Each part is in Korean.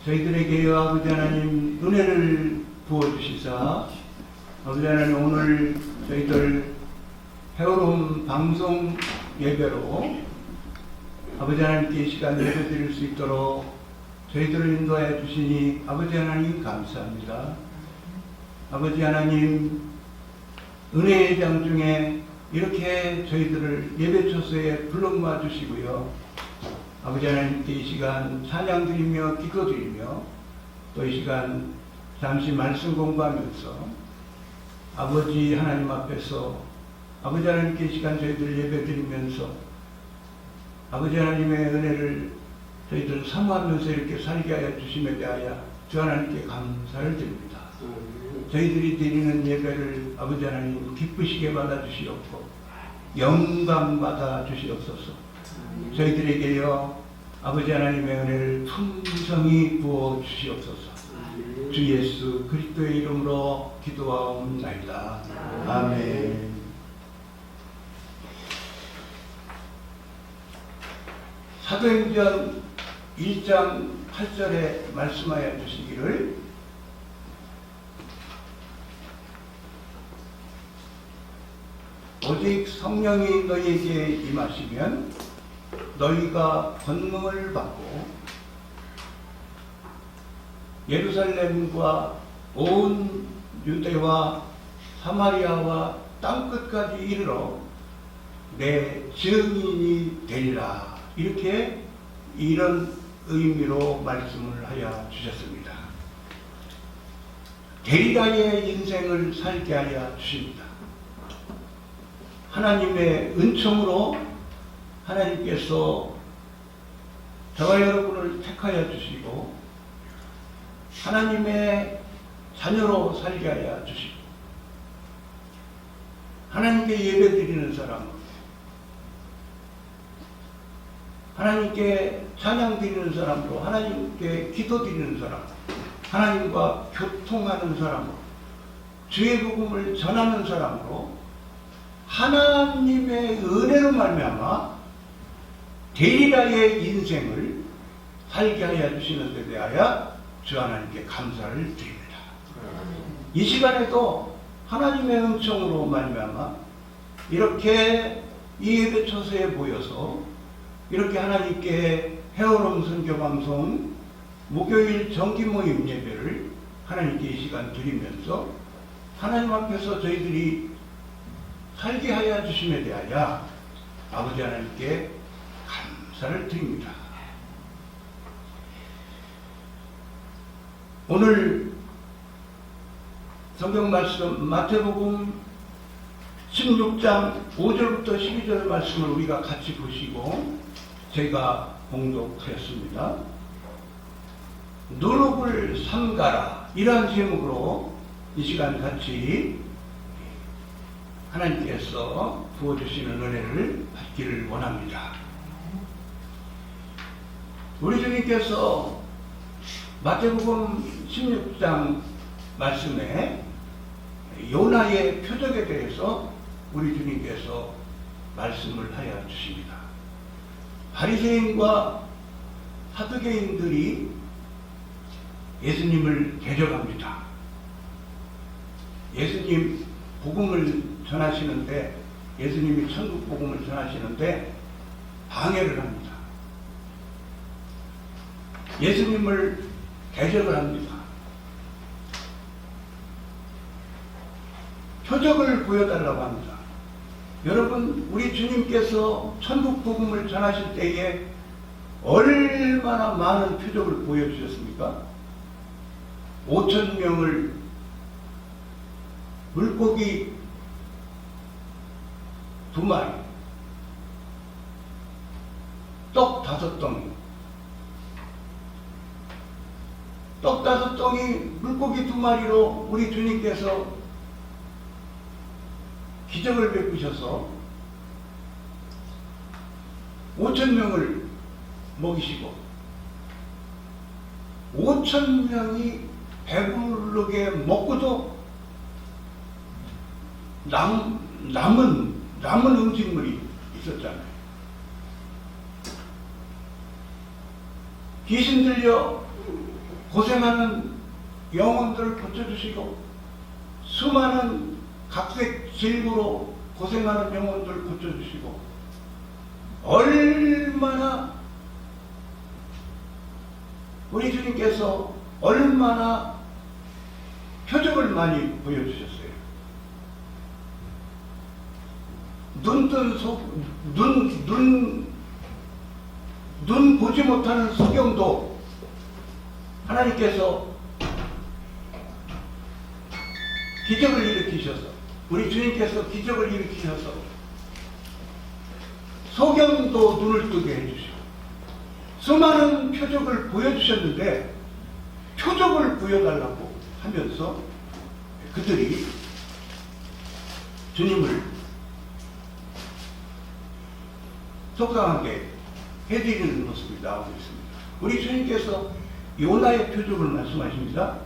저희들에게 아버지 하나님 은혜를 부어주시사 아버지 하나님 오늘 저희들 해오름 방송 예배로 아버지 하나님께 이 시간 예배 드릴 수 있도록 저희들을 인도하여 주시니 아버지 하나님 감사합니다. 아버지 하나님 은혜의 장 중에 이렇게 저희들을 예배 초소에 불러 모아 주시고요. 아버지 하나님께 이 시간 찬양 드리며 기도 드리며 또 이 시간 잠시 말씀 공부하면서 아버지 하나님 앞에서 아버지 하나님께 이 시간 저희들 예배 드리면서 아버지 하나님의 은혜를 저희들 사모하면서 이렇게 살게 하여 주심에 대하여 주 하나님께 감사를 드립니다. 저희들이 드리는 예배를 아버지 하나님 기쁘시게 받아주시옵고 영광 받아주시옵소서. 저희들에게요 아버지 하나님의 은혜를 풍성히 부어주시옵소서. 주 예수 그리스도의 이름으로 기도하옵나이다. 아멘. 사도행전 1장 8절에 말씀하여 주시기를 오직 성령이 너희에게 임하시면 너희가 권능을 받고 예루살렘과 온 유대와 사마리아와 땅끝까지 이르러 내 증인이 되리라. 이렇게 이런 의미로 말씀을 하여 주셨습니다. 되리라의 인생을 살게 하여 주십니다. 하나님의 은총으로 하나님께서 저와 여러분을 택하여 주시고 하나님의 자녀로 살게 하여 주시고 하나님께 예배드리는 사람, 하나님께 찬양 드리는 사람으로, 하나님께 기도 드리는 사람, 하나님과 교통하는 사람으로, 주의 복음을 전하는 사람으로 하나님의 은혜로 말미암아 되리라의 인생을 살게 하여 주시는 데 대하여 주 하나님께 감사를 드립니다. 이 시간에도 하나님의 은총으로 말미암아 이렇게 이 예배 초소에 모여서 이렇게 하나님께 해오름 선교방송 목요일 정기 모임 예배를 하나님께 이 시간 드리면서 하나님 앞에서 저희들이 살게 하여 주심에 대하여 아버지 하나님께 감사를 드립니다. 오늘 성경 말씀 마태복음 16장 5절부터 12절 말씀을 우리가 같이 보시고 제가 봉독하였습니다. 누룩을 삼가라, 이러한 제목으로 이 시간 같이 하나님께서 부어주시는 은혜를 받기를 원합니다. 우리 주님께서 마태복음 16장 말씀에 요나의 표적에 대해서 우리 주님께서 말씀을 하여 주십니다. 바리새인과 사두개인들이 예수님을 대적합니다. 예수님 복음을 전하시는데, 예수님이 천국 복음을 전하시는데 방해를 합니다. 예수님을 대적을 합니다. 표적을 보여달라고 합니다. 여러분, 우리 주님께서 천국 복음을 전하실 때에 얼마나 많은 표적을 보여주셨습니까? 5,000명을 물고기 2마리, 떡 5덩이, 떡 5덩이, 물고기 2마리로 우리 주님께서 기적을 베푸셔서 5,000명을 먹이시고 5,000명이 배부르게 먹고도 남은 음식물이 있었잖아요. 귀신 들려 고생하는 영혼들을 고쳐주시고, 수많은 각색 질구로 고생하는 영혼들을 고쳐주시고, 얼마나 우리 주님께서 얼마나 표적을 많이 보여주셨어요. 눈 보지 못하는 소경도 하나님께서 기적을 일으키셔서, 우리 주님께서 기적을 일으키셔서 소경도 눈을 뜨게 해주시고 수많은 표적을 보여주셨는데, 표적을 보여달라고 하면서 그들이 주님을 속상하게 해드리는 모습이 나오고 있습니다. 우리 주님께서 요나의 표적을 말씀하십니다.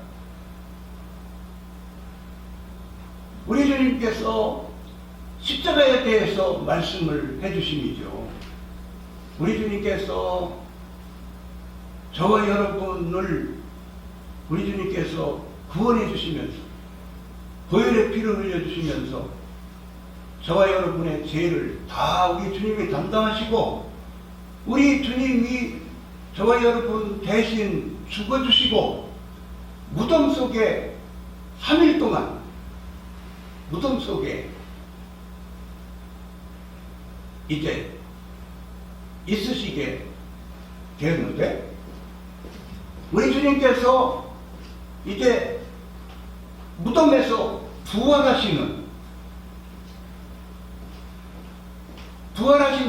우리 주님께서 십자가에 대해서 말씀을 해주심이죠. 우리 주님께서 저와 여러분을 우리 주님께서 구원해 주시면서 보혈의 피를 흘려 주시면서 저와 여러분의 죄를 다 우리 주님이 담당하시고, 우리 주님이 저와 여러분 대신 죽어주시고, 무덤 속에 3일 동안 무덤 속에 이제 있으시게 되었는데, 우리 주님께서 이제 무덤에서 부활하신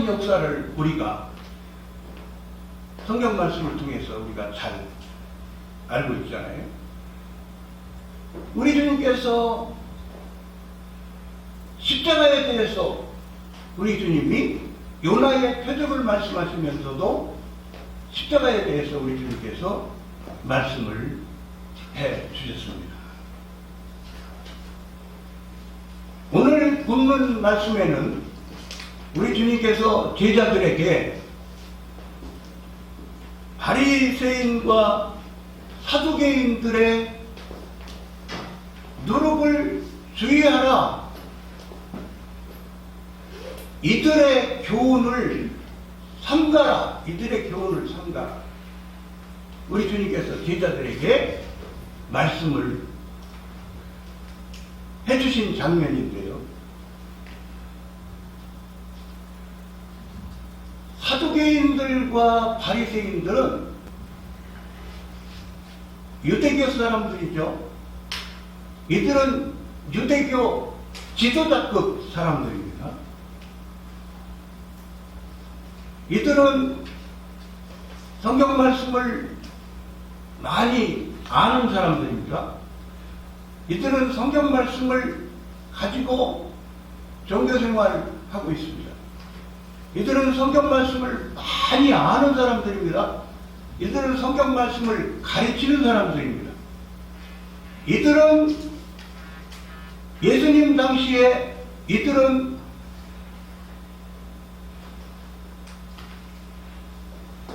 역사를 우리가 성경 말씀을 통해서 우리가 잘 알고 있잖아요. 우리 주님께서 십자가에 대해서 우리 주님이 요나의 표적을 말씀하시면서도 십자가에 대해서 우리 주님께서 말씀을 해 주셨습니다. 오늘 본문 말씀에는 우리 주님께서 제자들에게 바리새인과 사두개인들의 누룩을 주의하라, 이들의 교훈을 삼가라, 이들의 교훈을 삼가라. 우리 주님께서 제자들에게 말씀을 해주신 장면인데요. 사두개인들과 바리새인들은 유대교 사람들이죠. 이들은 유대교 지도자급 사람들입니다. 이들은 성경 말씀을 많이 아는 사람들입니다. 이들은 성경 말씀을 가지고 종교생활을 하고 있습니다. 이들은 성경 말씀을 많이 아는 사람들입니다. 이들은 성경 말씀을 가르치는 사람들입니다. 이들은 예수님 당시에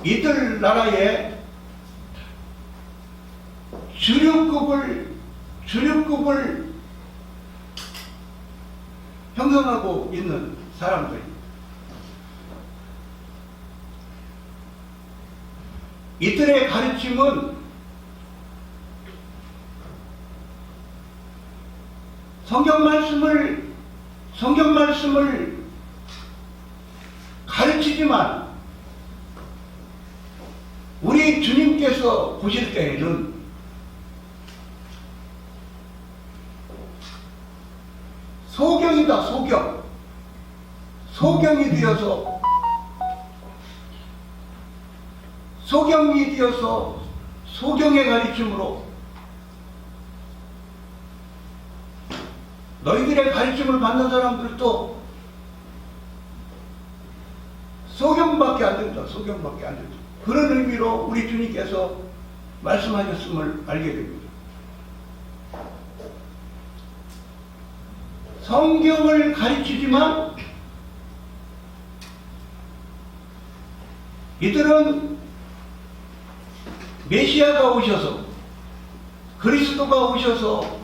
이들 나라의 주류급을 형성하고 있는 사람들입니다. 이들의 가르침은 성경 말씀을 가르치지만 우리 주님께서 보실 때에는 소경이다, 소경. 소경이 되어서 소경의 가르침으로 너희들의 가르침을 받는 사람들도 소경밖에 안 된다, 소경밖에 안 된다. 그런 의미로 우리 주님께서 말씀하셨음을 알게 됩니다. 성경을 가르치지만 이들은 메시아가 오셔서 그리스도가 오셔서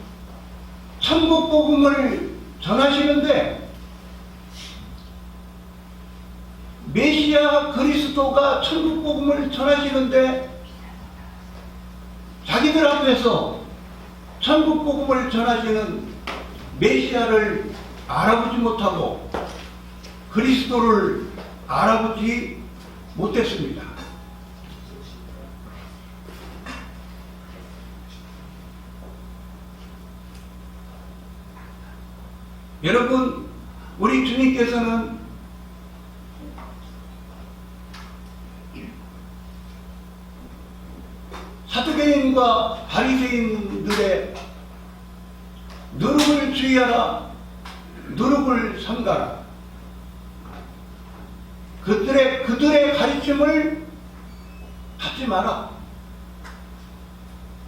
천국 복음을 전하시는데, 메시아 그리스도가 천국 복음을 전하시는데 자기들 앞에서 천국 복음을 전하시는 메시아를 알아보지 못하고 그리스도를 알아보지 못했습니다. 여러분, 우리 주님께서는 사두개인과 바리새인들의 누룩을 주의하라, 누룩을 삼가라, 그들의 가르침을 받지 마라,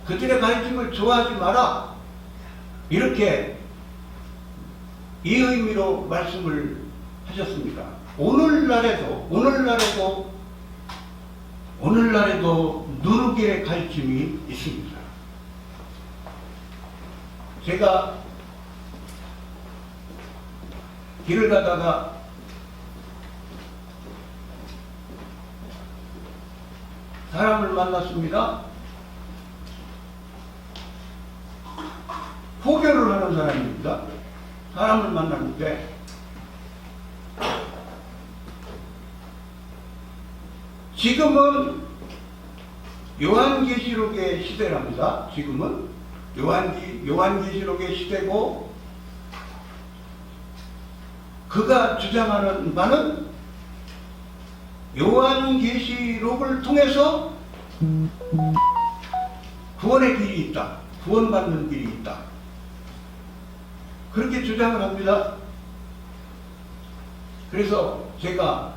그들의 가르침을 좋아하지 마라, 이렇게 이 의미로 말씀을 하셨습니다. 오늘날에도 누룩의 가르침이 있습니다. 제가 길을 가다가 사람을 만났습니다. 포교를 하는 사람입니다. 사람을 만났는데 지금은 요한계시록의 시대랍니다. 지금은 요한계시록의 시대고, 그가 주장하는 바는 요한계시록을 통해서 구원의 길이 있다, 구원받는 길이 있다, 그렇게 주장을 합니다. 그래서 제가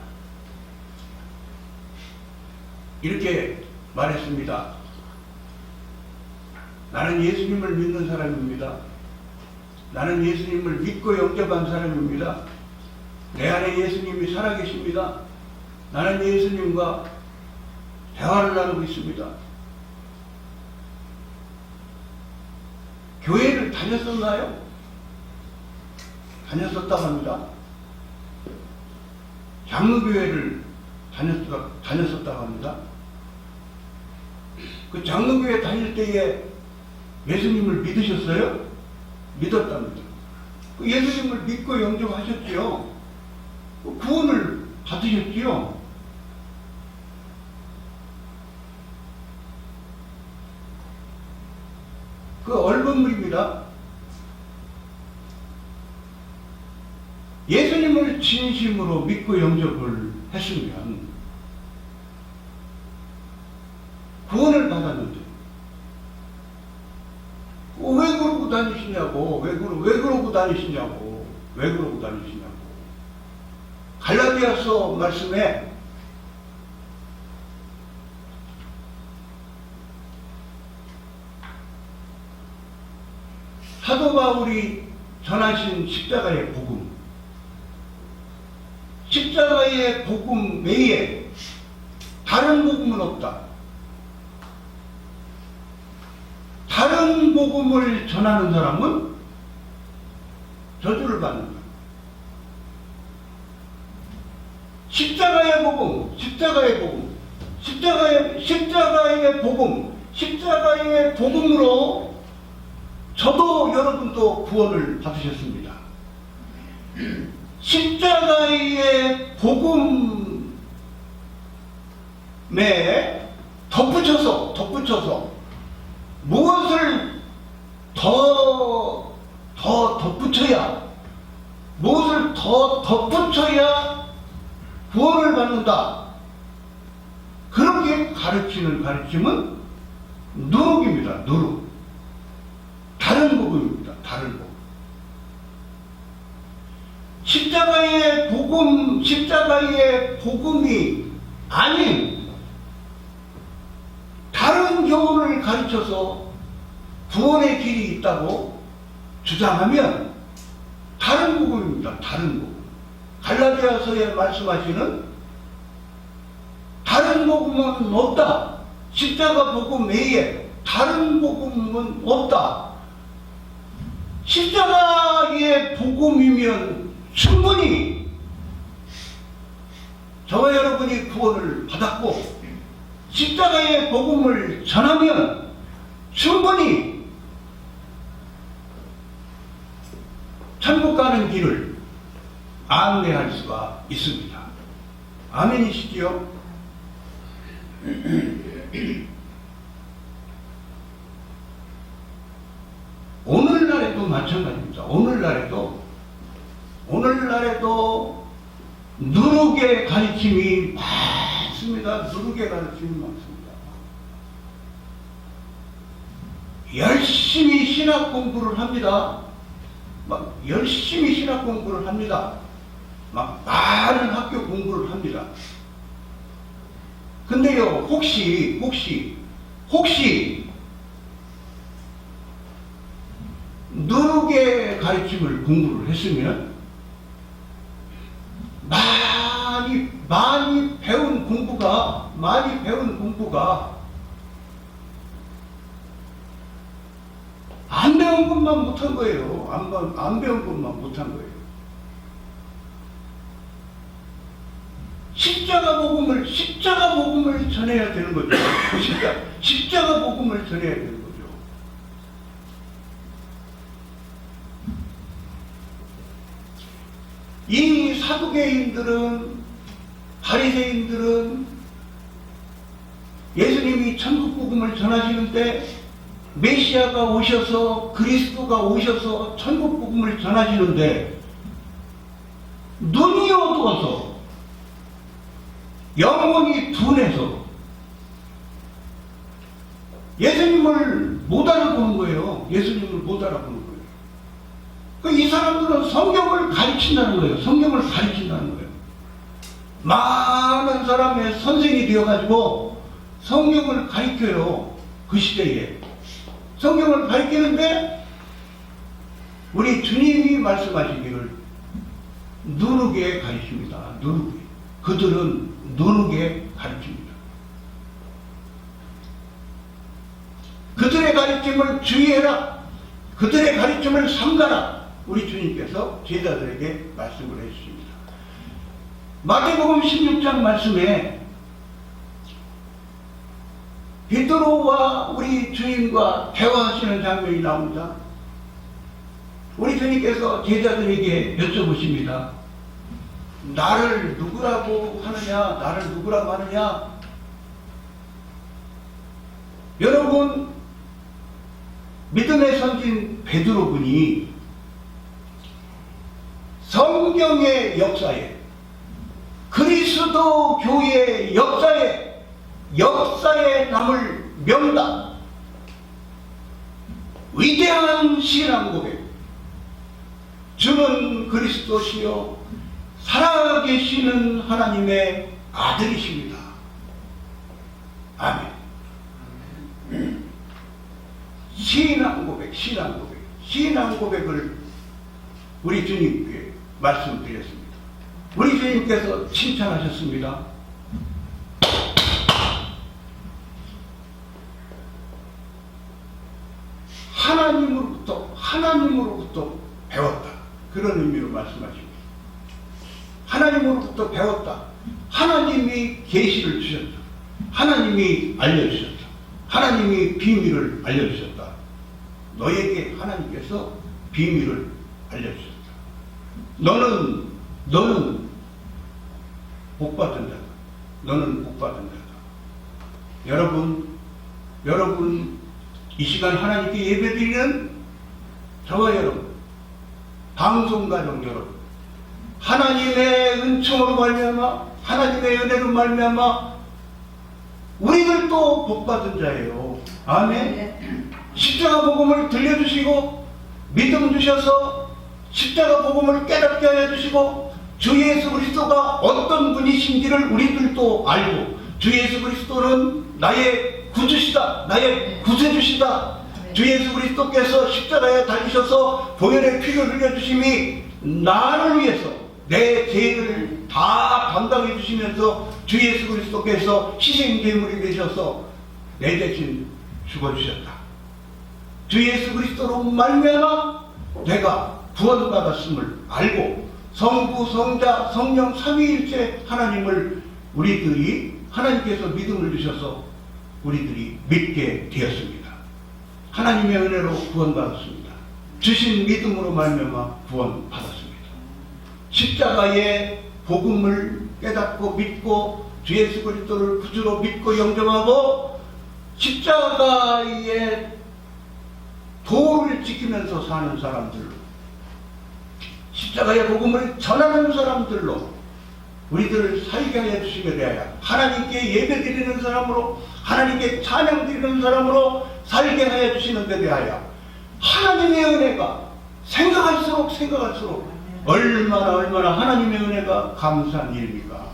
이렇게 말했습니다. 나는 예수님을 믿는 사람입니다. 나는 예수님을 믿고 영접한 사람입니다. 내 안에 예수님이 살아계십니다. 나는 예수님과 대화를 나누고 있습니다. 교회를 다녔었나요? 다녔었다고 합니다. 장로교회를 다녔었다고 합니다. 그 장로교회 다닐 때에 예수님을 믿으셨어요? 믿었답니다. 그 예수님을 믿고 영접하셨지요. 그 구원을 받으셨지요. 그 얼버무립니다. 예수님을 진심으로 믿고 영접을 했으면 구원을 받았는데 왜 그러고 다니시냐고, 왜 그러고 다니시냐고. 갈라디아서 말씀에 사도 바울이 전하신 십자가의 복음, 십자가의 복음 외에 다른 복음은 없다. 다른 복음을 전하는 사람은 저주를 받는다. 십자가의 복음으로 저도 여러분도 구원을 받으셨습니다. 십자가의 복음에 덧붙여서 무엇을 더 덧붙여야 구원을 받는다. 그렇게 가르치는 가르침은 누룩입니다. 누룩. 다른 복음입니다. 다른 복음. 십자가의 복음이 아닌 다른 교훈을 가르쳐서 구원의 길이 있다고 주장하면 다른 복음입니다. 다른 복음. 갈라디아서에 말씀하시는 다른 복음은 없다. 십자가 복음 외에 다른 복음은 없다. 십자가의 복음이면 충분히 저와 여러분이 구원을 받았고 십자가의 복음을 전하면 충분히 천국 가는 길을 안내할 수가 있습니다. 아멘이시지요? 오늘날에도 마찬가지입니다. 오늘날에도 누룩의 가르침이 많습니다. 누룩의 가르침이 많습니다. 열심히 신학 공부를 합니다. 막 열심히 신학 공부를 합니다. 막 많은 학교 공부를 합니다. 근데요, 혹시 누룩의 가르침을 공부를 했으면 많이 배운 공부가 안 배운 것만 못한 거예요. 안 배운 것만 못한 거예요. 십자가 복음을 전해야 되는 거죠. 십자가 복음을 전해야 되는 거죠. 이 사두개인들은, 바리새인들은 예수님이 천국 복음을 전하시는데 메시아가 오셔서, 그리스도가 오셔서 천국 복음을 전하시는데 눈이 어두워서 영혼이 둔해서 예수님을 못 알아보는 거예요. 이 사람들은 성경을 가르친다는 거예요. 많은 사람의 선생이 되어가지고 성경을 가르쳐요. 그 시대에 성경을 가르치는데 우리 주님이 말씀하시기를 누룩에 가르칩니다. 그들은 누룩에 가르칩니다. 그들의 가르침을 주의해라. 그들의 가르침을 삼가라. 우리 주님께서 제자들에게 말씀을 해주십니다. 마태복음 16장 말씀에 베드로와 우리 주님과 대화하시는 장면이 나옵니다. 우리 주님께서 제자들에게 여쭤보십니다. 나를 누구라고 하느냐? 여러분, 믿음의 선진 베드로군이 성경의 역사에, 그리스도 교회의 역사에 남을 명당, 위대한 신앙 고백, 주는 그리스도시요 살아계시는 하나님의 아들이십니다. 아멘. 신앙 고백을 우리 주님께 말씀드렸습니다. 우리 주님께서 칭찬하셨습니다. 하나님으로부터 배웠다. 그런 의미로 말씀하십니다. 하나님으로부터 배웠다. 하나님이 계시를 주셨다. 하나님이 알려주셨다. 하나님이 비밀을 알려주셨다. 너에게 하나님께서 비밀을 알려주셨다. 너는 복받은 자다. 여러분 이 시간 하나님께 예배드리는 저와 여러분, 방송가족 여러분, 하나님의 은총으로 말미암아, 하나님의 은혜로 말미암아 우리들도 복받은 자예요. 아멘. 십자가 복음을 들려주시고 믿음 주셔서 십자가 복음을 깨닫게 하여 주시고 주 예수 그리스도가 어떤 분이신지를 우리들도 알고 주 예수 그리스도는 나의 구주시다, 나의 구세주시다. 주 예수 그리스도께서 십자가에 달리셔서 보혈의 피를 흘려주심이 나를 위해서 내 죄를 다 담당해 주시면서 주 예수 그리스도께서 희생제물이 되셔서 내 대신 죽어주셨다. 주 예수 그리스도로 말미암아 내가 구원받았음을 알고 성부, 성자, 성령 삼위일체 하나님을 우리들이 하나님께서 믿음을 주셔서 우리들이 믿게 되었습니다. 하나님의 은혜로 구원받았습니다. 주신 믿음으로 말미암아 구원받았습니다. 십자가의 복음을 깨닫고 믿고 주 예수 그리스도를 구주로 믿고 영접하고 십자가의 도를 지키면서 사는 사람들로, 십자가의 복음을 전하는 사람들로 우리들을 살게 하여 주시게 되하여 하나님께 예배드리는 사람으로, 하나님께 찬양드리는 사람으로 살게 하여 주시는 데 대하여 하나님의 은혜가 생각할수록 얼마나 하나님의 은혜가 감사한 일입니까?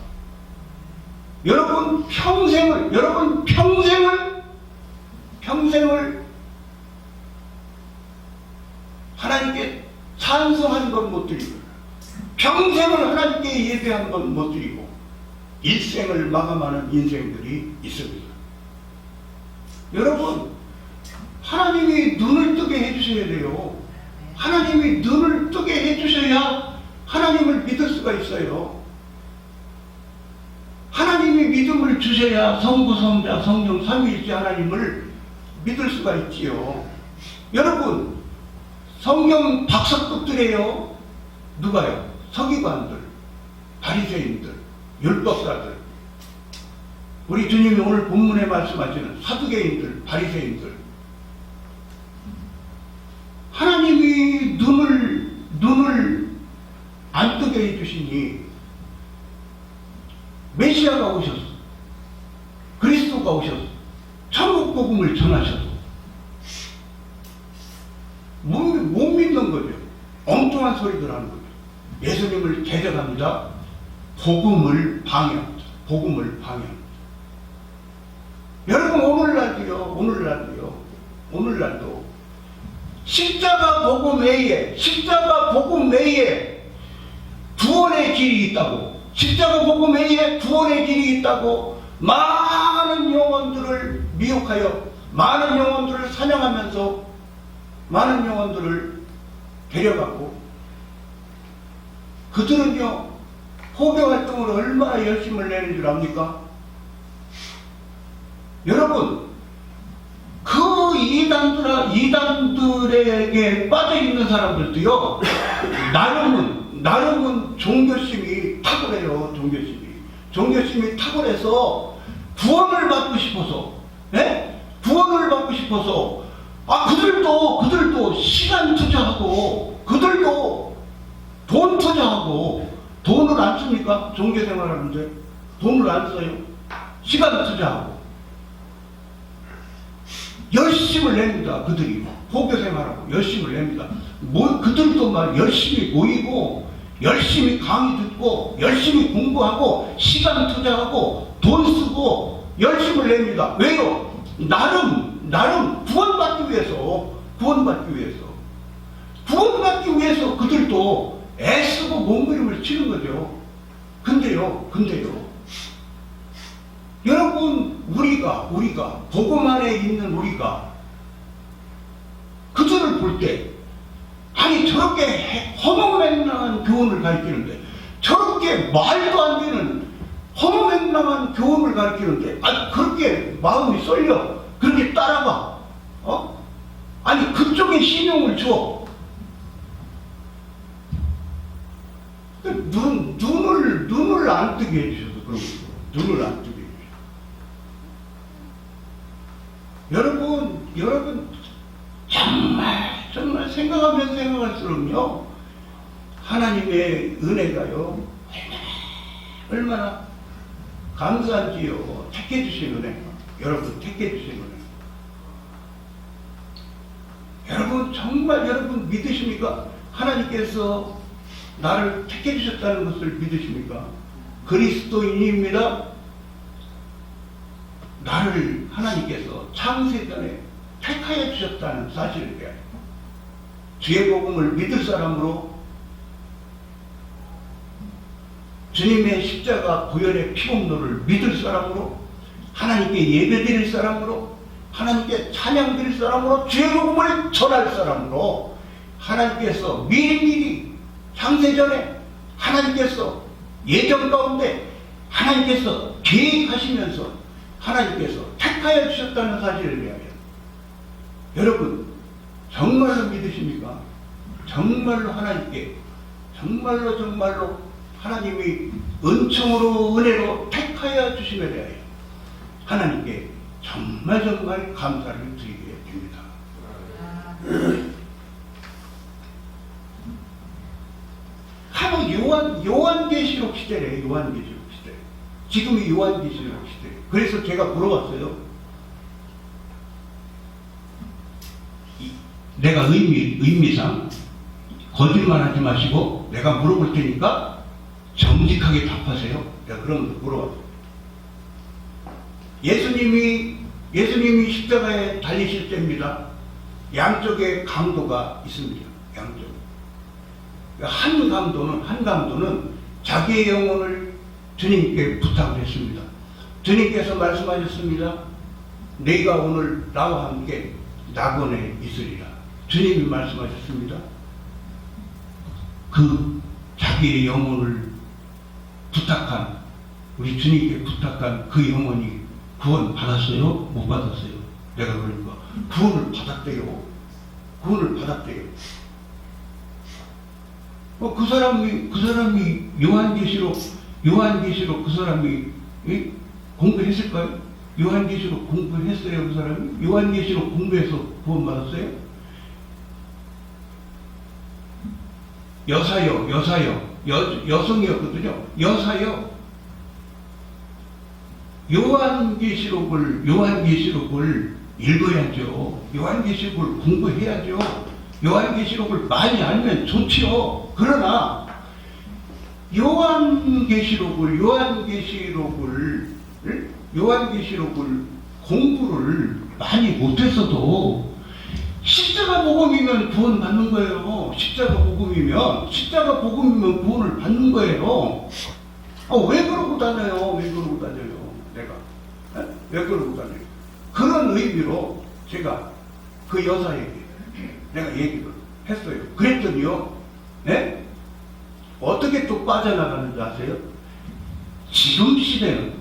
여러분 평생을 하나님께 찬송한 건 못 드리고, 평생을 하나님께 예배한 건 못 드리고, 일생을 마감하는 인생들이 있습니다. 여러분, 하나님이 눈을 뜨게 해주셔야 돼요. 하나님이 눈을 뜨게 해주셔야 하나님을 믿을 수가 있어요. 하나님이 믿음을 주셔야 성부, 성자, 성령, 삼위일체 하나님을 믿을 수가 있지요. 여러분, 성경 박사급들이에요. 누가요? 서기관들, 바리새인들, 율법사들, 우리 주님이 오늘 본문에 말씀하시는 사두개인들, 바리새인들, 하나님이 눈을 안 뜨게 해주시니 메시아가 오셔서, 그리스도가 오셔서 천국 복음을 전하셔도 못 믿는 거죠. 엉뚱한 소리들 하는 거죠. 예수님을 대적합니다. 복음을 방해합니다. 여러분, 오늘날도 십자가 복음 외에 구원의 길이 있다고, 십자가 복음 외에 구원의 길이 있다고 많은 영혼들을 미혹하여 많은 영혼들을 사냥하면서 많은 영혼들을 데려가고, 그들은요 포교 활동을 얼마나 열심을 내는 줄 압니까? 여러분, 그 이단들에게 빠져있는 사람들도요 나름은 종교심이 탁월해요. 종교심이 탁월해서 구원을 받고 싶어서 그들도 시간 투자하고, 그들도 돈 투자하고, 돈을 안 씁니까? 종교생활 하는데 돈을 안 써요. 시간 투자하고 열심을 냅니다. 그들이 포교생활하고 열심을 냅니다. 그들도 막 열심히 모이고, 열심히 강의 듣고, 열심히 공부하고, 시간 투자하고, 돈 쓰고 열심을 냅니다. 왜요? 나름 구원받기 위해서 그들도 애쓰고 몸부림을 치는 거죠. 근데요 여러분, 우리가 복음 안에 있는 우리가 그들을 볼 때, 아니 저렇게 허무맹랑한 교훈을 가르치는데, 저렇게 말도 안 되는 허무맹랑한 교훈을 가르치는데, 아니 그렇게 마음이 쏠려 그렇게 따라가? 아니 그쪽에 신용을 줘. 눈을 안 뜨게 해주셔서 그런 거죠. 눈을 안 뜨게 해주셔서. 여러분 정말 생각하면 생각할수록요 하나님의 은혜가요 얼마나 감사한지요. 택해 주신 은혜, 여러분 택해 주신 은혜. 여러분 정말 여러분 믿으십니까? 하나님께서 나를 택해 주셨다는 것을 믿으십니까? 그리스도인입니다. 나를 하나님께서 창세전에 택하여 주셨다는 사실을 대하여 주의 복음을 믿을 사람으로, 주님의 십자가 보혈의 피공로를 믿을 사람으로, 하나님께 예배드릴 사람으로, 하나님께 찬양 드릴 사람으로 주의 복음을 전할 사람으로 하나님께서 미리미리 창세전에 하나님께서 예정 가운데 하나님께서 계획하시면서 하나님께서 택하여 주셨다는 사실을 위하여 여러분 정말로 믿으십니까? 정말로 하나님께 정말로 하나님이 은총으로 은혜로 택하여 주심에 대하여 하나님께 정말 감사를 드리게 됩니다. 하루 요한계시록 시대래. 요한계시록 시대. 지금이 요한계시록 시대. 그래서 제가 물어봤어요. 내가 의미상 거짓말하지 마시고 내가 물어볼 테니까 정직하게 답하세요. 내가 그러면서 물어봤어요. 예수님이 십자가에 달리실 때입니다. 양쪽에 강도가 있습니다. 양쪽. 한 강도는 자기의 영혼을 주님께 부탁을 했습니다. 주님께서 말씀하셨습니다. 네가 오늘 나와 함께 낙원에 있으리라. 주님이 말씀하셨습니다. 그 자기의 영혼을 부탁한 우리 주님께 부탁한 그 영혼이 구원 받았어요? 못 받았어요? 내가 그러니까 구원을 받았대요. 그 사람이 요한계시록 그 사람이 공부했을까요? 요한계시록 공부했어요? 그 사람이? 요한계시록 공부해서 구원 받았어요? 여성이었거든요. 여사요. 요한계시록을 읽어야죠. 요한계시록을 공부해야죠. 요한계시록을 많이 알면 좋지요. 그러나 요한계시록을 공부를 많이 못했어도 십자가 복음이면 구원 받는 거예요. 십자가 복음이면 구원을 받는 거예요. 왜 그러고 다녀요? 내가 왜 그러고 다녀요? 그런 의미로 제가 그 여사에게 내가 얘기를 했어요. 그랬더니요, 네? 어떻게 또 빠져나가는지 아세요? 지금 시대는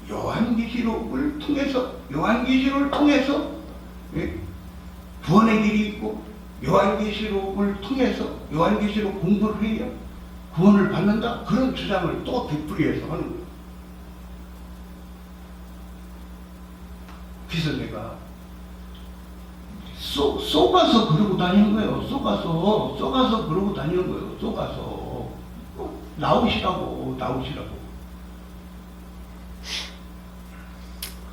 요한계시록을 통해서 구원의 길이 있고 요한계시록을 통해서 요한계시록 공부를 해야 구원을 받는다. 그런 주장을 또 되풀이해서 하는 거예요. 그래서 내가 쏘가서 그러고 다니는 거예요. 쏘가서 그러고 다니는 거예요. 쏘가서 나오시라고.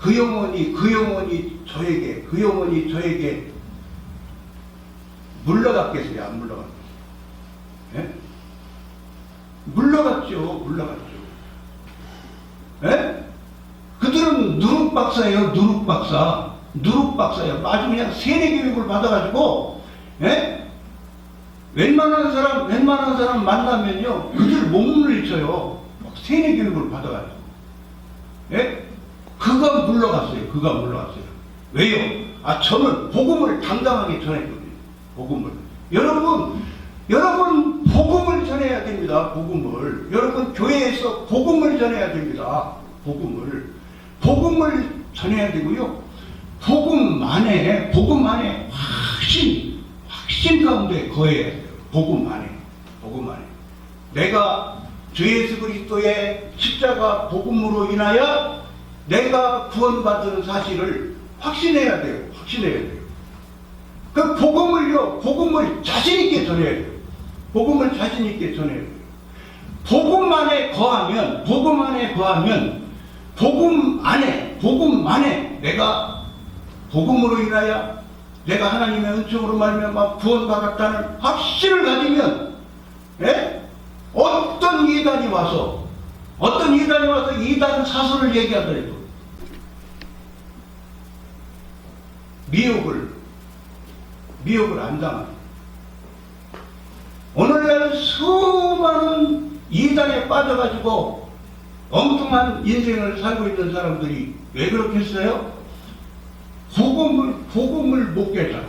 그 영혼이 저에게 물러갔겠어요? 안 물러갔어요? 예? 물러갔죠. 예? 그들은 누룩박사예요. 아주 그냥 세뇌 교육을 받아가지고, 예? 웬만한 사람 만나면요, 그들 몸을 쳐요. 세뇌 교육을 받아가지고. 예? 그가 물러갔어요. 왜요? 저는 복음을 당당하게 전했거든요. 여러분, 복음을 전해야 됩니다. 여러분, 교회에서 복음을 전해야 됩니다. 복음을 전해야 되고요. 복음 안에 확신 가운데 거해야 돼요. 복음 안에. 내가 주 예수 그리스도의 십자가 복음으로 인하여 내가 구원받은 사실을 확신해야 돼요. 그 복음을 자신있게 전해야 돼요. 복음 안에 내가 복음으로 인하여 내가 하나님의 은총으로 말미암아 구원받았다는 확신을 가지면, 어떤 이단이 와서 이단 사설을 얘기하더라도 미혹을 안 당합니다. 오늘날 수많은 이단에 빠져가지고 엉뚱한 인생을 살고 있는 사람들이 왜 그렇겠어요? 복음을 못 깨달아.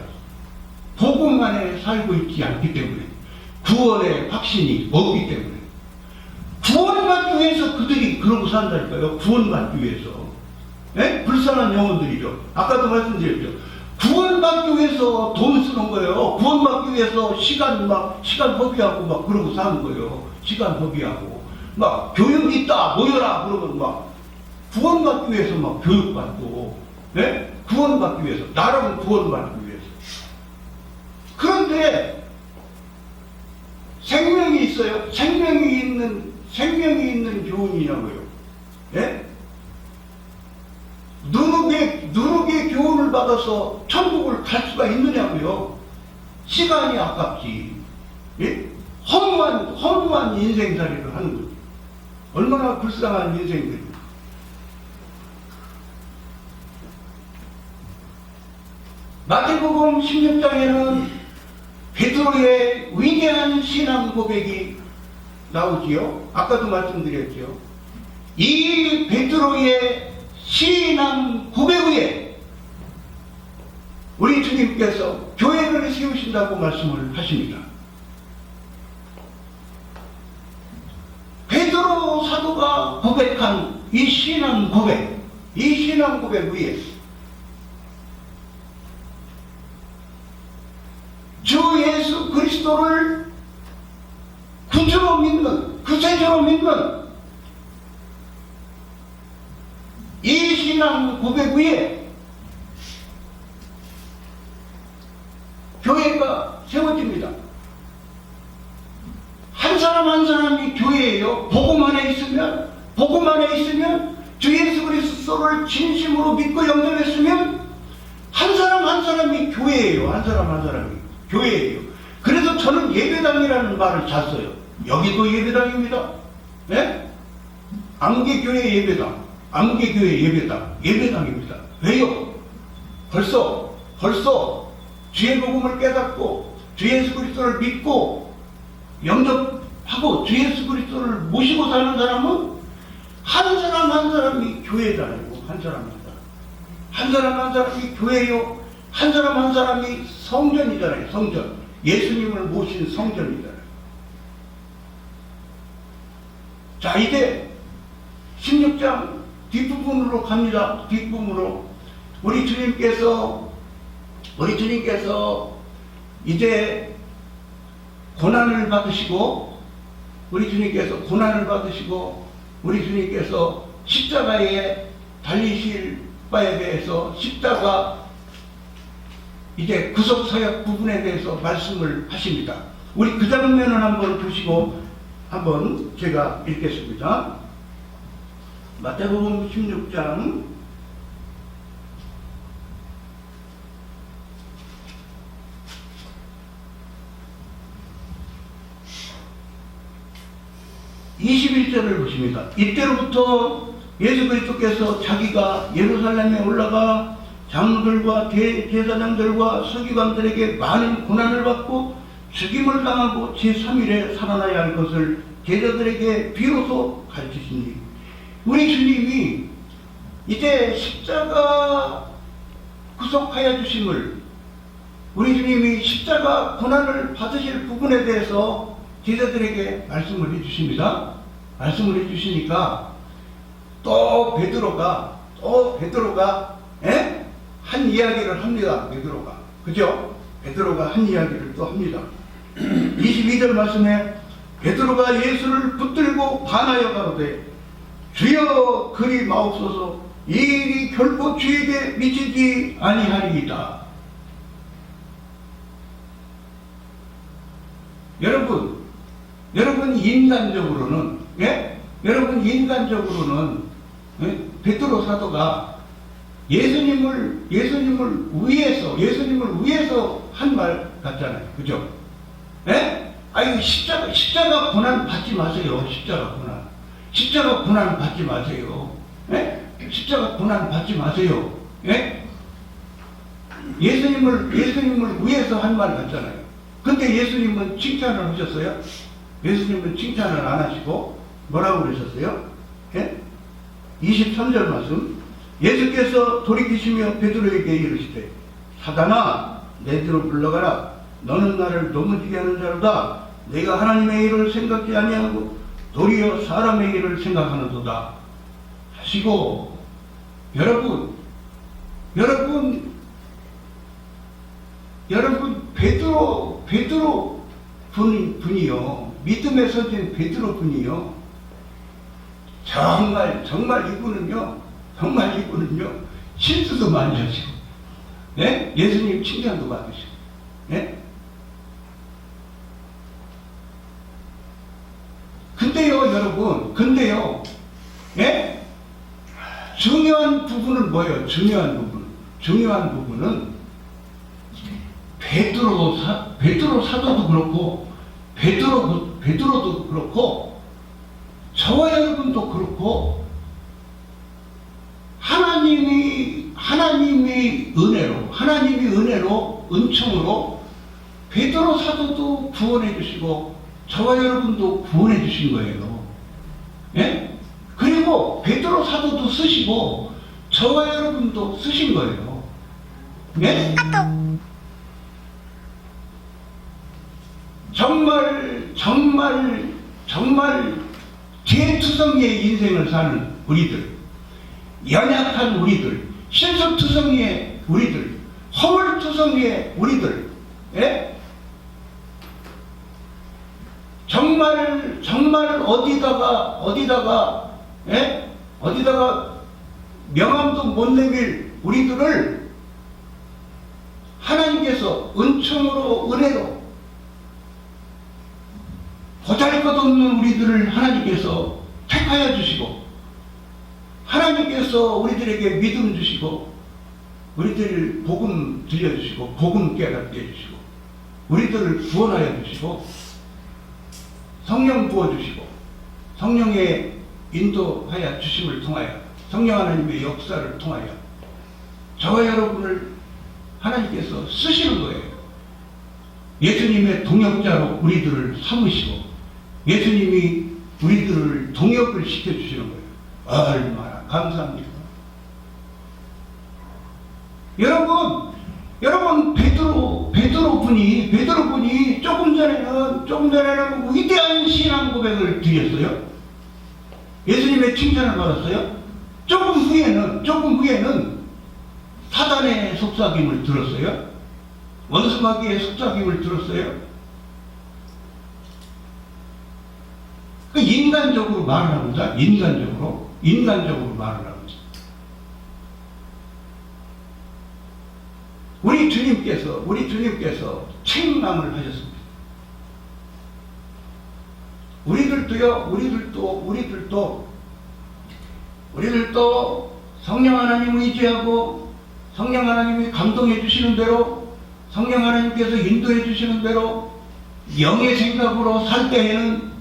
복음 안에 살고 있지 않기 때문에, 구원의 확신이 없기 때문에. 구원받기 위해서 그들이 그러고 산다니까요. 구원받기 위해서. 네? 불쌍한 영혼들이죠. 아까도 말씀드렸죠. 구원받기 위해서 돈 쓰는 거예요. 구원받기 위해서 시간 허비하고 막 그러고 사는 거예요. 시간 허비하고. 막 교육 있다, 모여라, 그러면 막 구원받기 위해서 막 교육받고, 네? 구원받기 위해서. 나라는 구원받기 위해서. 그런데 생명이 있어요. 생명이 있는 교훈이냐고요. 예? 누룩의 교훈을 받아서 천국을 갈 수가 있느냐고요. 시간이 아깝지. 예? 허무한 인생살이를 하는 거죠. 얼마나 불쌍한 인생들이. 마태복음 16장에는 베드로의 위대한 신앙 고백이 나오지요. 아까도 말씀드렸죠. 이 베드로의 신앙 고백 위에 우리 주님께서 교회를 세우신다고 말씀을 하십니다. 베드로 사도가 고백한 이 신앙 고백 위에 주 예수 그리스도를 구주로 믿는, 구세주로 믿는 이 신앙 고백 위에 교회가 세워집니다. 한 사람 한 사람이 교회예요. 복음 안에 있으면 주 예수 그리스도를 진심으로 믿고 영접했으면 한 사람 한 사람이 교회예요. 한 사람 한 사람이 교회예요. 그래서 저는 예배당이라는 말을 잘 써요. 여기도 예배당입니다. 네? 안개교회 예배당, 안개교회 예배당입니다. 왜요? 벌써 주의 복음을 깨닫고 주 예수 그리스도를 믿고 영접하고 주 예수 그리스도를 모시고 사는 사람은 한 사람 한 사람이 교회잖아요. 한 사람 한 사람이 교회요. 한 사람 한 사람이 성전이잖아요. 성전. 예수님을 모신 성전이잖아요. 자, 이제 16장 뒷부분으로 갑니다. 뒷부분으로. 우리 주님께서 이제 고난을 받으시고 우리 주님께서 십자가에 달리실 바에 대해서 십자가 이제 구속사역 부분에 대해서 말씀을 하십니다. 우리 그 장면을 한번 보시고 한번 제가 읽겠습니다. 마태복음 16장 21절을 보십니다. 이때로부터 예수 그리스도께서 자기가 예루살렘에 올라가 장로들과 대제사장들과 서기관들에게 많은 고난을 받고 죽임을 당하고 제3일에 살아나야 할 것을 제자들에게 비로소 가르치시니, 우리 주님이 이제 십자가 구속하여 주심을, 우리 주님이 십자가 고난을 받으실 부분에 대해서 제자들에게 말씀을 해주십니다. 말씀을 해주시니까 또 베드로가 한 이야기를 합니다. 그죠? 베드로가 한 이야기를 또 합니다. 22절 말씀에 베드로가 예수를 붙들고 반하여 가로되 주여 그리 마옵소서, 이 일이 결코 주에게 미치지 아니하리이다. 여러분 인간적으로는 베드로 사도가 예수님을 위해서 한 말 같잖아요. 그죠? 예? 아니, 십자가 고난 받지 마세요. 십자가 고난 받지 마세요. 예? 십자가 고난 받지 마세요. 예? 예수님을 위해서 한 말 같잖아요. 근데 예수님은 칭찬을 하셨어요? 예수님은 칭찬을 안 하시고 뭐라고 그러셨어요? 예? 23절 말씀. 예수께서 돌이키시며 베드로에게 이르시되 사단아 내 뒤로 물러가라. 너는 나를 넘어지게 하는 자로다. 내가 하나님의 일을 생각지 아니하고 도리어 사람의 일을 생각하는도다 하시고, 여러분 베드로 분이요, 믿음의 선진 베드로 분이요, 정말 이분은요 실수도 많이 하시고, 예? 예수님 칭찬도 받으시고, 예? 근데요 여러분, 예? 중요한 부분은 뭐예요? 중요한 부분은 베드로 사도도 그렇고, 베드로도 그렇고, 저와 여러분도 그렇고, 하나님의 은혜로, 은총으로 베드로 사도도 구원해 주시고 저와 여러분도 구원해 주신 거예요. 예? 그리고 베드로 사도도 쓰시고 저와 여러분도 쓰신 거예요. 예? 정말 죄투성이의 인생을 사는 우리들, 연약한 우리들, 실수투성이의 우리들, 허물투성이의 우리들, 예? 정말 어디다가 명함도 못 내밀 우리들을 하나님께서 은총으로, 은혜로, 보잘것없는 우리들을 하나님께서 택하여 주시고, 하나님께서 우리들에게 믿음 주시고, 우리들을 복음 들려주시고, 복음 깨닫게 해주시고, 우리들을 구원하여 주시고, 성령 부어주시고, 성령의 인도하여 주심을 통하여, 성령 하나님의 역사를 통하여 저와 여러분을 하나님께서 쓰시는 거예요. 예수님의 동역자로 우리들을 삼으시고, 예수님이 우리들을 동역을 시켜주시는 거예요. 얼마나 감사합니까? 여러분 베드로 분이 조금 전에는 위대한 신앙 고백을 드렸어요. 예수님의 칭찬을 받았어요. 조금 후에는 사단의 속삭임을 들었어요. 원수마귀의 속삭임을 들었어요. 그 인간적으로 말을 합니다. 인간적으로 말을 합니다. 우리 주님께서 책망을 하셨습니다. 우리들도 성령 하나님 의지하고, 성령 하나님이 감동해 주시는 대로, 성령 하나님께서 인도해 주시는 대로 영의 생각으로 살 때에는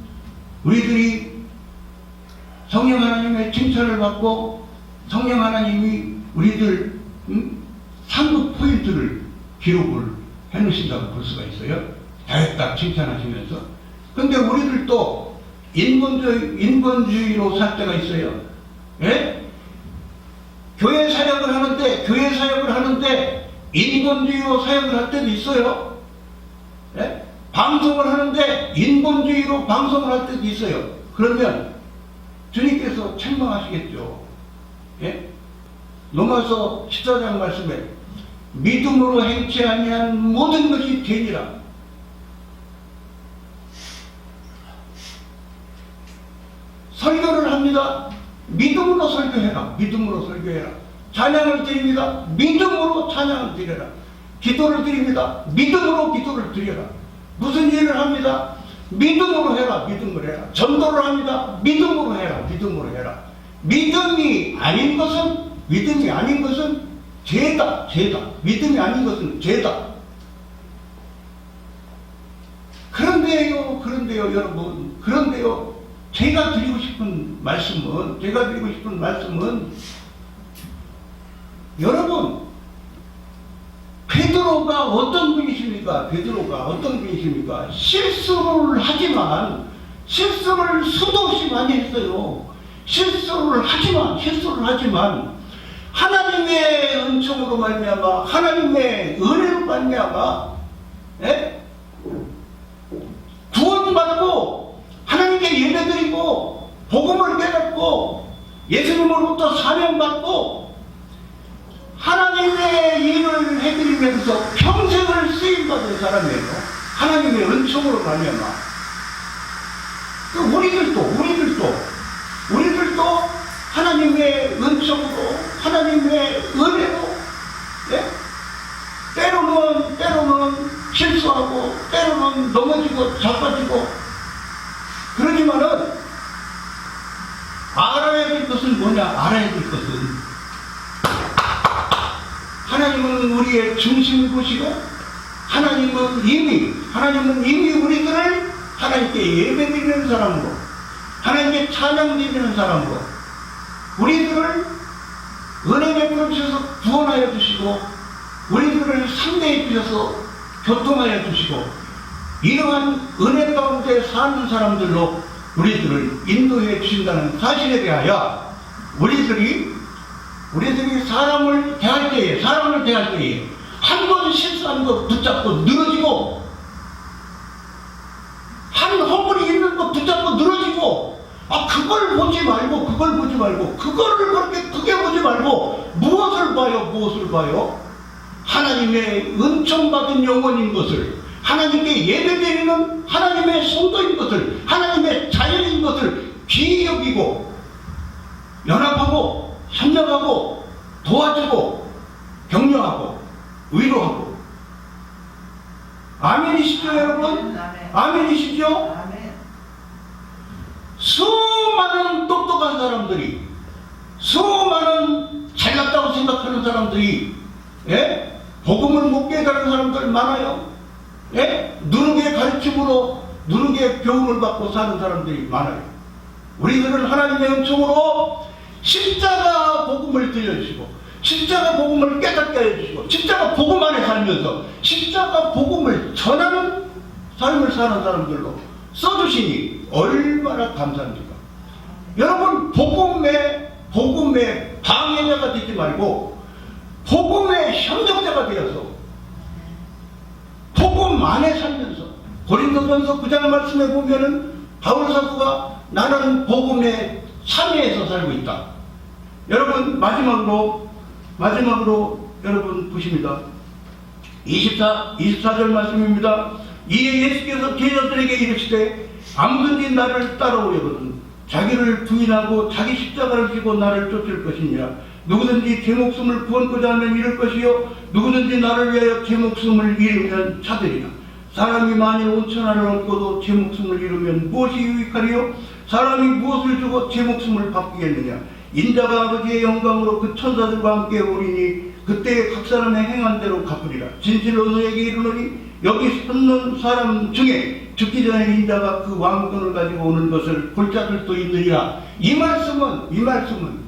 우리들이 성령 하나님의 칭찬을 받고, 성령 하나님이 우리들 상급 포인트를 기록을 해놓으신다고 볼 수가 있어요. 딱 칭찬하시면서. 근데 우리들도 인본주의로 살 때가 있어요. 예? 교회 사역을 하는데 인본주의로 사역을 할 때도 있어요. 예? 방송을 하는데 인본주의로 방송을 할 때도 있어요. 그러면 주님께서 책망하시겠죠. 예? 로마서 14장 말씀에 믿음으로 행치 아니한 모든 것이 되니라. 설교를 합니다. 믿음으로 설교해라. 찬양을 드립니다. 믿음으로 찬양을 드려라. 기도를 드립니다. 믿음으로 기도를 드려라. 무슨 일을 합니다. 믿음으로 해라. 전도를 합니다. 믿음으로 해라. 믿음이 아닌 것은 죄다. 믿음이 아닌 것은 죄다. 그런데요 여러분, 제가 드리고 싶은 말씀은 여러분, 베드로가 어떤 분이십니까? 실수를 하지만, 실수를 수도 없이 많이 했어요. 실수를 하지만 하나님의 은총으로 말미암아 하나님의 은혜로 말미암아 구원받고 하나님께 예배드리고 복음을 깨닫고 예수님으로부터 사명받고 하나님의 일을 해드리면서 평생을 쓰임받은 사람이에요. 하나님의 은총으로 말미암아. 우리들도 하나님의 은총으로 하나님의 은혜로 때로는 실수하고 때로는 넘어지고 자빠지고 그러지만은 알아야 될 것은 뭐냐? 알아야 될 것은 하나님은 우리의 중심이시고 하나님은 이미 우리들을 하나님께 예배드리는 사람으로 하나님께 찬양드리는 사람으로 우리들을 은혜 베풀어 주셔서 구원하여 주시고 우리들을 상대해 주셔서 교통하여 주시고 이러한 은혜 가운데 사는 사람들로 우리들을 인도해 주신다는 사실에 대하여 우리들이 사람을 대할 때에 한 번 실수한 것 붙잡고 늘어지고 한 허물이 있는 것 붙잡고 늘어지고 그걸 보지 말고 그거를 그렇게 크게 보지 말고 무엇을 봐요? 하나님의 은총받은 영혼인 것을 하나님께 예배드리는 하나님의 성도인 것을 하나님의 자녀인 것을 귀히 여기고 연합하고 협력하고 도와주고 격려하고 위로하고 아멘이시죠 여러분? 아멘이시죠? 수많은 똑똑한 사람들이 수많은 잘났다고 생각하는 사람들이 복음을 못 깨달은 사람들 많아요. 누누게 가르침으로 누누게 교훈을 받고 사는 사람들이 많아요. 우리들은 하나님의 은총으로 십자가 복음을 들려주시고 십자가 복음을 깨닫게 해주시고 십자가 복음 안에 살면서 십자가 복음을 전하는 삶을 사는 사람들로 써주시니 얼마나 감사합니까? 여러분 복음의 방해자가 되지 말고 복음의 협력자가 되어서 복음 안에 살면서 고린도전서 9장 말씀에 보면은 바울 사도가 나는 복음의 참여에서 살고 있다. 여러분 마지막으로 여러분 보십니다. 24절 말씀입니다. 이에 예수께서 제자들에게 이르시되 아무든지 나를 따라오려거든 자기를 부인하고 자기 십자가를 지고 나를 쫓을 것이니라. 누구든지 제 목숨을 구원코자 하면 잃을 것이요 누구든지 나를 위하여 제 목숨을 잃으면 찾으리라. 사람이 만일 5,000원을 얻고도 제 목숨을 잃으면 무엇이 유익하리요? 사람이 무엇을 주고 제 목숨을 바꾸겠느냐? 인자가 아버지의 영광으로 그 천사들과 함께 오리니 그때 각 사람의 행한 대로 갚으리라. 진실로 너에게 이르노니 여기 섰는 사람 중에 죽기 전에 인자가 그 왕권을 가지고 오는 것을 볼 자들도 있느니라. 이 말씀은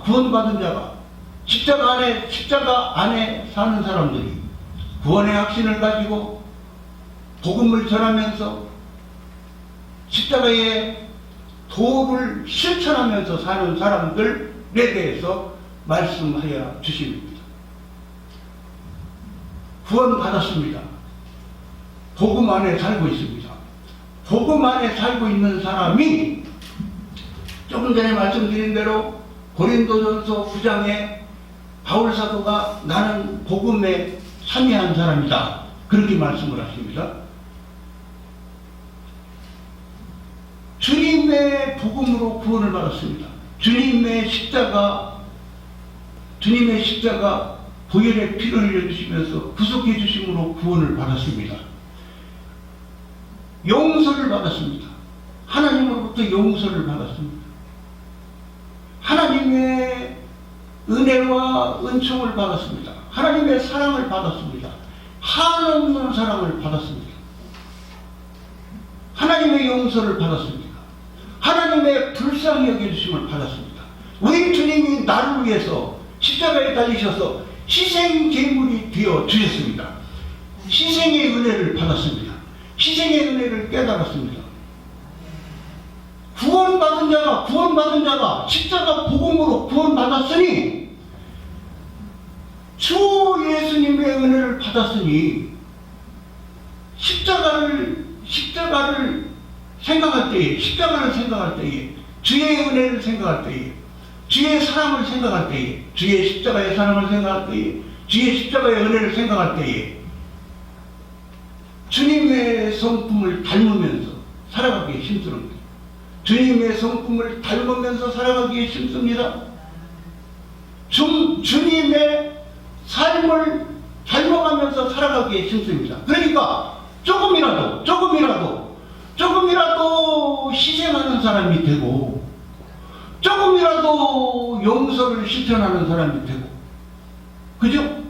구원받은 자가 십자가 안에 사는 사람들이 구원의 확신을 가지고 복음을 전하면서 십자가의 도를 실천하면서 사는 사람들에 대해서 말씀하여 주십니다. 구원받았습니다. 복음 안에 살고 있습니다. 복음 안에 살고 있는 사람이 조금 전에 말씀드린 대로 고린도전서 9장에 바울 사도가 나는 복음에 참여한 사람이다. 그렇게 말씀을 하십니다. 주님의 복음으로 구원을 받았습니다. 주님의 십자가 보혈의 피를 흘려주시면서 구속해 주심으로 구원을 받았습니다. 용서를 받았습니다. 하나님으로부터 용서를 받았습니다. 하나님의 은혜와 은총을 받았습니다. 하나님의 사랑을 받았습니다. 한없는 사랑을 받았습니다. 하나님의 용서를 받았습니다. 하나님의 불쌍히 여겨주심을 받았습니다. 우리 주님이 나를 위해서 십자가에 달리셔서 희생 제물이 되어 주셨습니다. 희생의 은혜를 받았습니다. 희생의 은혜를 깨달았습니다. 구원받은 자가 십자가 복음으로 구원받았으니 주 예수님의 은혜를 받았으니 십자가를 생각할 때에, 십자가를 생각할 때에, 주의 은혜를 생각할 때에, 주의 사랑을 생각할 때에, 주의 십자가의 사랑을 생각할 때에, 주의 십자가의 은혜를 생각할 때에 주님의 성품을 닮으면서 살아가기에 힘씁니다. 주님의 성품을 닮으면서 살아가기에 힘씁니다. 주님의 삶을 닮아가면서 살아가기에 힘씁니다. 그러니까 조금이라도 희생하는 사람이 되고, 조금이라도 용서를 실천하는 사람이 되고, 그죠?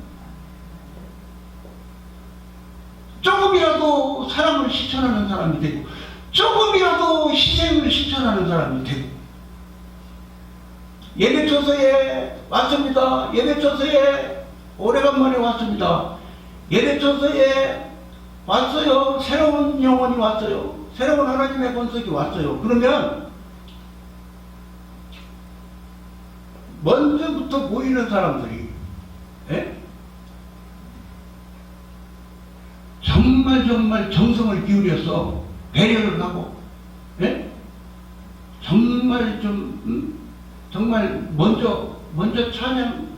조금이라도 사랑을 실천하는 사람이 되고, 조금이라도 희생을 실천하는 사람이 되고. 예배처소에 왔습니다. 예배처소에 오래간만에 왔습니다. 예배처소에 왔어요. 새로운 영혼이 왔어요. 새로운 하나님의 권속이 왔어요. 그러면 먼저부터 모이는 사람들이 정말 정성을 기울여서 배려를 하고, 정말 먼저 찬양을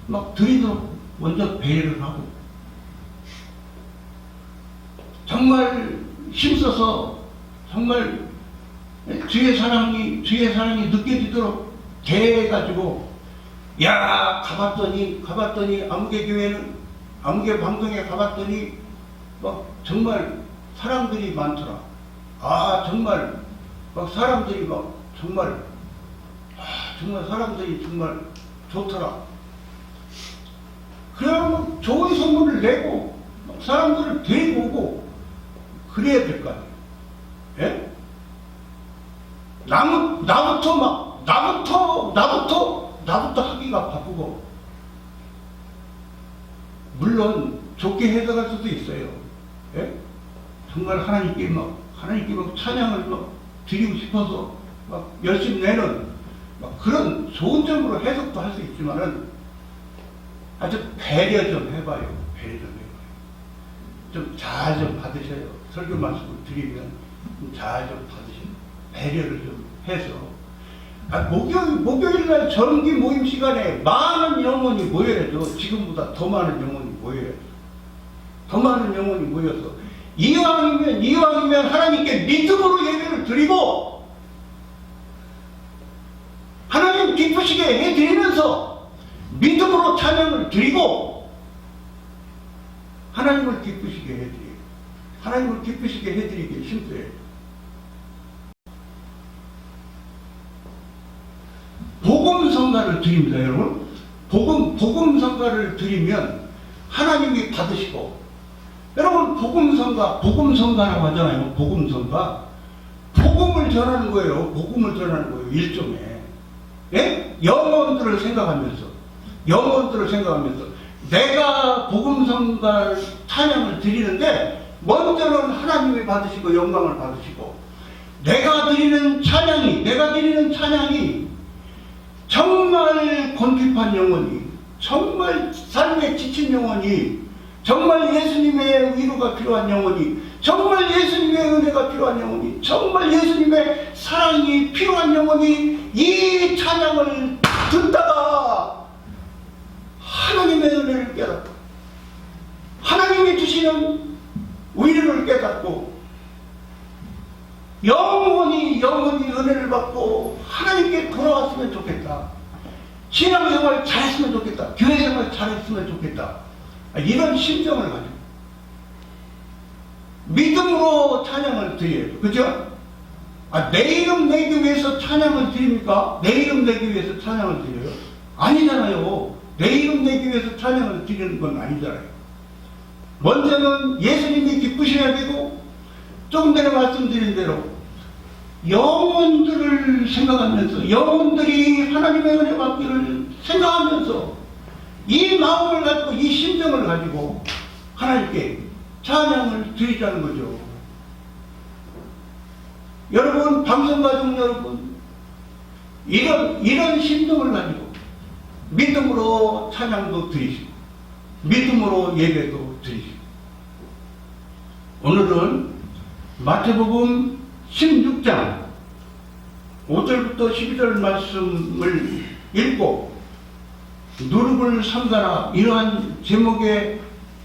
막 드리도록 먼저 배려를 하고, 정말 힘써서 정말 주의 사랑이 느껴지도록 대해가지고, 야, 가봤더니 아무개 방송에 가봤더니 막 정말 사람들이 많더라. 아, 정말 막 사람들이 막 정말 사람들이 정말 좋더라. 그러면 좋은 소문을 내고 사람들을 데리고 오고 그래야 될 거 아니에요. 예? 나부터 하기가 바쁘고, 물론 좋게 해석할 수도 있어요. 예? 정말 하나님께 막 찬양을 막 드리고 싶어서 막 열심히 내는 막 그런 좋은 점으로 해석도 할 수 있지만은, 아주 배려 좀 해봐요. 좀 잘 좀 받으셔요. 설교 말씀을 드리면 잘 좀 받으셔요. 배려를 좀 해서. 목요일날 정기 모임 시간에 많은 영혼이 모여야죠. 지금보다 더 많은 영혼이 모여야죠. 더 많은 영혼이 모여서 이왕이면 하나님께 믿음으로 예배를 드리고, 하나님 기쁘시게 해드리면서 믿음으로 찬양을 드리고, 하나님을 기쁘시게 해드리기에 힘써요. 복음성가를 드립니다, 여러분. 복음성가를 드리면 하나님이 받으시고, 여러분, 복음성가라고 하잖아요. 복음성가. 복음을 전하는 거예요. 일종의. 예? 영혼들을 생각하면서 내가 복음성가 찬양을 드리는데, 먼저는 하나님이 받으시고 영광을 받으시고, 내가 드리는 찬양이 정말 곤핍한 영혼이, 정말 삶에 지친 영혼이, 정말 예수님의 위로가 필요한 영혼이, 정말 예수님의 은혜가 필요한 영혼이, 정말 예수님의 사랑이 필요한 영혼이 이 찬양을 듣다가 하나님의 은혜를 깨닫고, 하나님이 주시는 위로를 깨닫고, 영원히 은혜를 받고 하나님께 돌아왔으면 좋겠다. 신앙생활 잘했으면 좋겠다. 교회생활 잘했으면 좋겠다. 이런 심정을 가지고 믿음으로 찬양을 드려요. 그죠? 내 이름 내기 위해서 찬양을 드립니까? 내 이름 내기 위해서 찬양을 드려요? 아니잖아요. 내 이름 내기 위해서 찬양을 드리는 건 아니잖아요. 먼저는 예수님이 기쁘셔야 되고, 조금 전에 말씀드린 대로 영혼들을 생각하면서, 영혼들이 하나님의 은혜 받기를 생각하면서, 이 마음을 가지고, 이 심정을 가지고 하나님께 찬양을 드리자는 거죠. 여러분, 방송가족 여러분, 이런 심정을 가지고 믿음으로 찬양도 드리시고 믿음으로 예배도 드리시고, 오늘은 마태복음 16장 5절부터 12절 말씀을 읽고 누룩을 삼가라, 이러한 제목의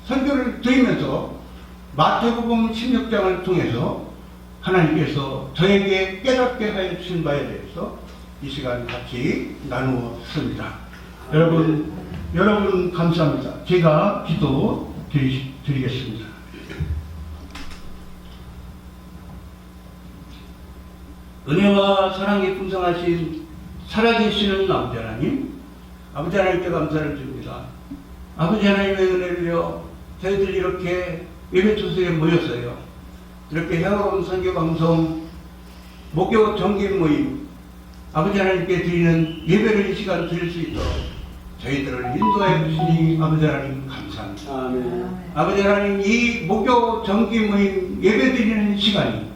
설교를 드리면서 마태복음 16장을 통해서 하나님께서 저에게 깨닫게 하여 주신 바에 대해서 이 시간 같이 나누었습니다. 여러분 감사합니다. 제가 기도 드리겠습니다. 은혜와 사랑이 풍성하신 살아계시는 아버지 하나님, 아버지 하나님께 감사를 드립니다. 아버지 하나님의 은혜를요, 저희들 이렇게 예배 투수에 모였어요. 이렇게 해화로운 선교방송 목요 정기 모임, 아버지 하나님께 드리는 예배를 이 시간 드릴 수 있도록 저희들을 인도해 주시니 아버지 하나님 감사합니다. 아멘. 아버지 하나님, 이 목요 정기 모임 예배 드리는 시간이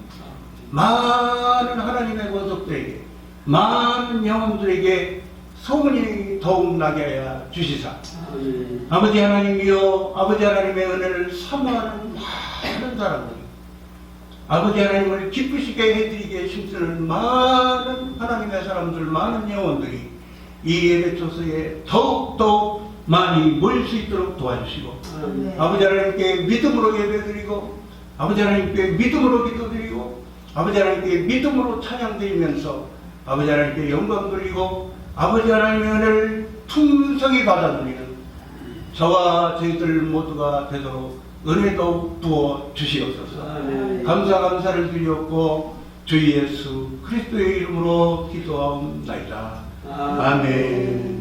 많은 하나님의 권속들에게, 많은 영혼들에게 소문이 더욱 나게 하여 주시사, 아버지 하나님이여, 아버지 하나님의 은혜를 사모하는 많은 사람들이, 아버지 하나님을 기쁘시게 해드리게 힘쓰는 많은 하나님의 사람들, 많은 영혼들이 이 예배 초소에 더욱더 많이 모일 수 있도록 도와주시고, 아버지 하나님께 믿음으로 예배드리고, 아버지 하나님께 믿음으로 기도드리고, 아버지 하나님께 믿음으로 찬양드리면서 아버지 하나님께 영광 돌리고, 아버지 하나님의 은혜를 풍성히 받아들이는 저와 저희들 모두가 되도록 은혜도 부어 주시옵소서. 감사를 드리옵고 주 예수 그리스도의 이름으로 기도하옵나이다. 아멘.